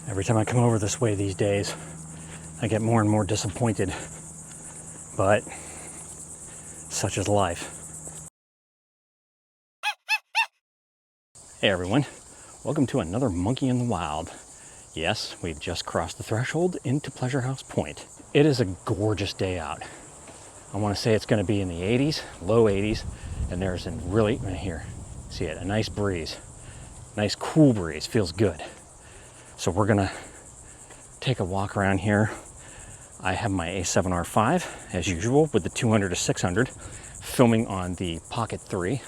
Every time I come over this way these days, I get more and more disappointed, but such is life. Hey everyone, welcome to another Monkey in the Wild. Yes, we've just crossed the threshold into Pleasure House Point. It is a gorgeous day out. I want to say it's going to be in the 80s, low 80s, and there's a really, here, see it, a nice breeze. Nice cool breeze, feels good. So we're gonna take a walk around here. I have my A7R5 as usual with the 200 to 600, filming on the Pocket 3.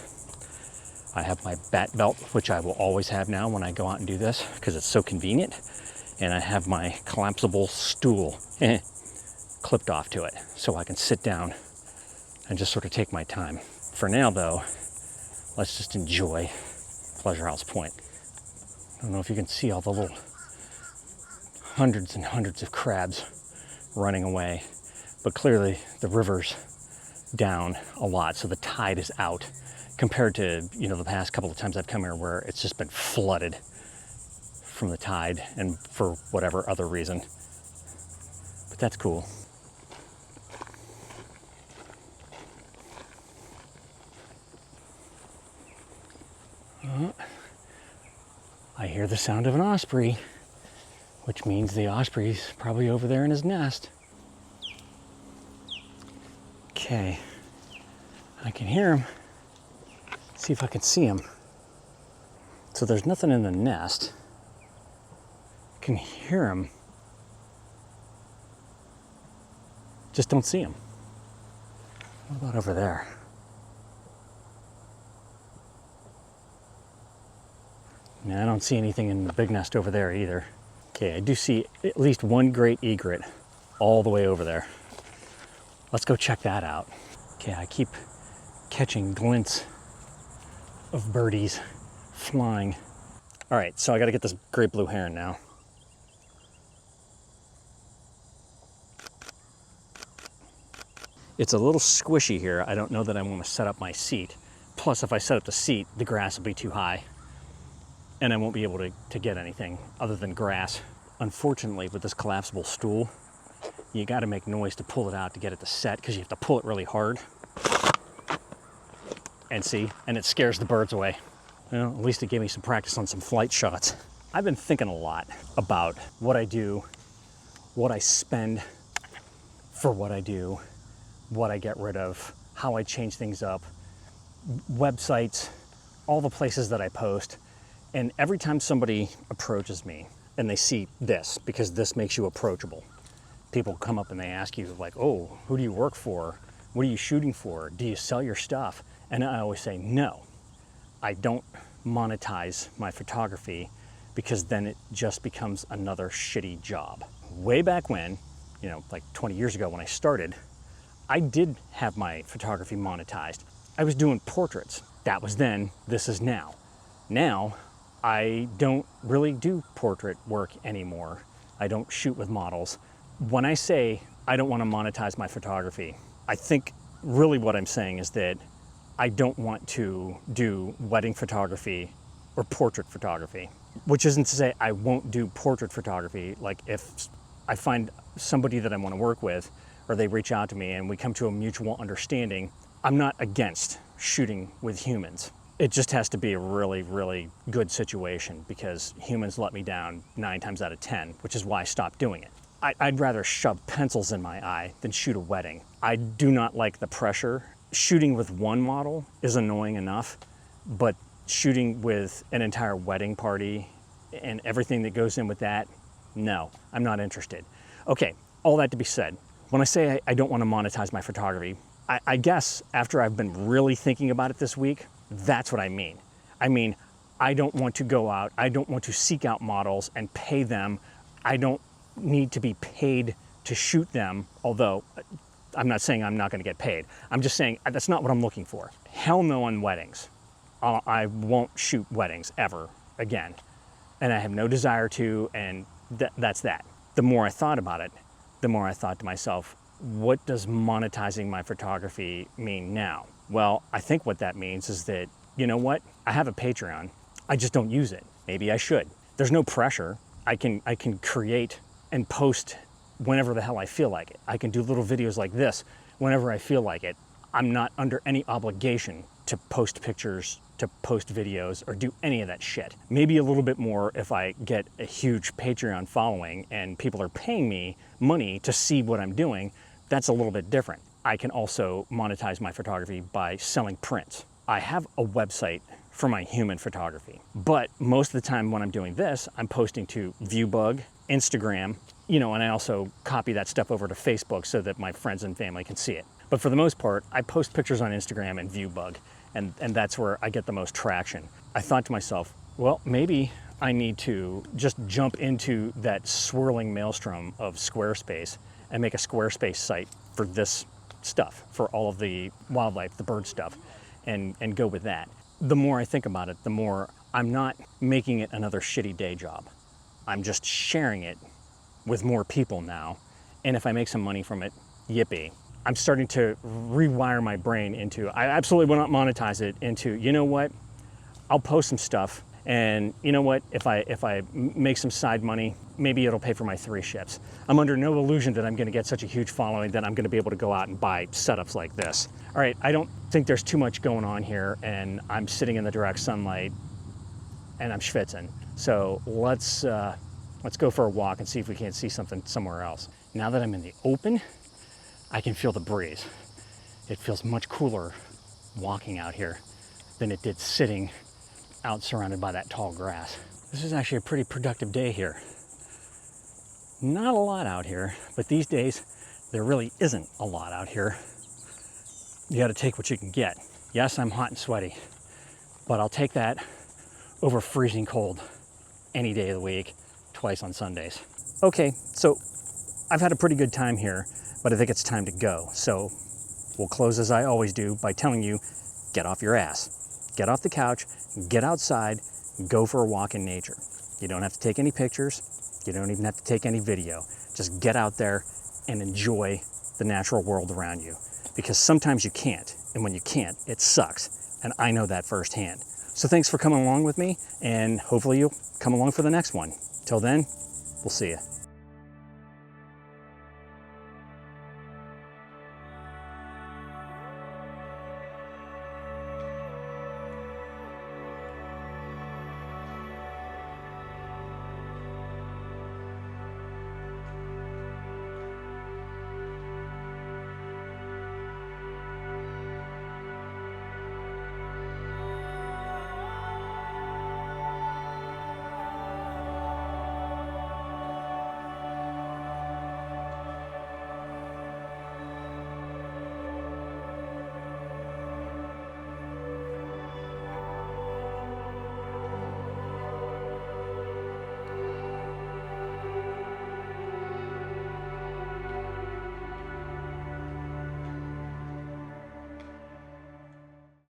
I have my bat belt, which I will always have now when I go out and do this because it's so convenient. And I have my collapsible stool clipped off to it so I can sit down and just sort of take my time. For now though, let's just enjoy Pleasure House Point. I don't know if you can see all the little hundreds and hundreds of crabs running away, but clearly the river's down a lot, so the tide is out compared to, the past couple of times I've come here where it's just been flooded from the tide and for whatever other reason. But that's cool. I hear the sound of an osprey, which means the osprey's probably over there in his nest. Okay, I can hear him. See if I can see him. So there's nothing in the nest. I can hear him. Just don't see him. What about over there? I don't see anything in the big nest over there either. Okay, I do see at least one great egret all the way over there. Let's go check that out. Okay, I keep catching glints of birdies flying. All right, so I gotta get this great blue heron now. It's a little squishy here. I don't know that I want to set up my seat. Plus, if I set up the seat, the grass will be too high and I won't be able to get anything other than grass. Unfortunately, with this collapsible stool, you got to make noise to pull it out to get it to set because you have to pull it really hard. And see, and it scares the birds away. Well, at least it gave me some practice on some flight shots. I've been thinking a lot about what I do, what I spend for what I do, what I get rid of, how I change things up, websites, all the places that I post. And every time somebody approaches me and they see this, because this makes you approachable, people come up and they ask you like, oh, who do you work for? What are you shooting for? Do you sell your stuff? And I always say, no, I don't monetize my photography because then it just becomes another shitty job. Way back when, like 20 years ago when I started, I did have my photography monetized. I was doing portraits. That was then, this is now. Now, I don't really do portrait work anymore. I don't shoot with models. When I say I don't want to monetize my photography, I think really what I'm saying is that I don't want to do wedding photography or portrait photography, which isn't to say I won't do portrait photography. Like if I find somebody that I want to work with or they reach out to me and we come to a mutual understanding, I'm not against shooting with humans. It just has to be a really, really good situation because humans let me down 9 times out of 10, which is why I stopped doing it. I'd rather shove pencils in my eye than shoot a wedding. I do not like the pressure. Shooting with one model is annoying enough, but shooting with an entire wedding party and everything that goes in with that, no, I'm not interested. Okay, all that to be said, when I say I don't want to monetize my photography, I guess after I've been really thinking about it this week, that's what I mean. I mean, I don't want to go out, I don't want to seek out models and pay them. I don't need to be paid to shoot them, although I'm not saying I'm not going to get paid. I'm just saying that's not what I'm looking for. Hell no on weddings. I won't shoot weddings ever again. And I have no desire to, and that's that. The more I thought about it, the more I thought to myself, what does monetizing my photography mean now? Well, I think what that means is that, you know what? I have a Patreon. I just don't use it. Maybe I should. There's no pressure. I can create and post whenever the hell I feel like it. I can do little videos like this whenever I feel like it. I'm not under any obligation to post pictures, to post videos, or do any of that shit. Maybe a little bit more if I get a huge Patreon following and people are paying me money to see what I'm doing. That's a little bit different. I can also monetize my photography by selling prints. I have a website for my human photography, but most of the time when I'm doing this, I'm posting to Viewbug, Instagram, you know, and I also copy that stuff over to Facebook so that my friends and family can see it. But for the most part, I post pictures on Instagram and Viewbug, and that's where I get the most traction. I thought to myself, well, maybe I need to just jump into that swirling maelstrom of Squarespace and make a Squarespace site for this stuff, for all of the wildlife, the bird stuff, and go with that. The more I think about it, the more I'm not making it another shitty day job. I'm just sharing it with more people now. And if I make some money from it, yippee. I'm starting to rewire my brain into, I absolutely will not monetize it, into, you know what, I'll post some stuff, and you know what, if I make some side money, maybe it'll pay for my 3 ships. I'm under no illusion that I'm gonna get such a huge following that I'm gonna be able to go out and buy setups like this. All right, I don't think there's too much going on here, and I'm sitting in the direct sunlight and I'm schwitzing. So let's go for a walk and see if we can't see something somewhere else. Now that I'm in the open, I can feel the breeze. It feels much cooler walking out here than it did sitting out surrounded by that tall grass. This is actually a pretty productive day here. Not a lot out here, but these days there really isn't a lot out here. You gotta take what you can get. Yes, I'm hot and sweaty, but I'll take that over freezing cold any day of the week, twice on Sundays. Okay, so I've had a pretty good time here, but I think it's time to go. So we'll close as I always do by telling you, get off your ass. Get off the couch, get outside, go for a walk in nature. You don't have to take any pictures. You don't even have to take any video. Just get out there and enjoy the natural world around you. Because sometimes you can't, and when you can't, it sucks. And I know that firsthand. So thanks for coming along with me, and hopefully you'll come along for the next one. Till then, we'll see you.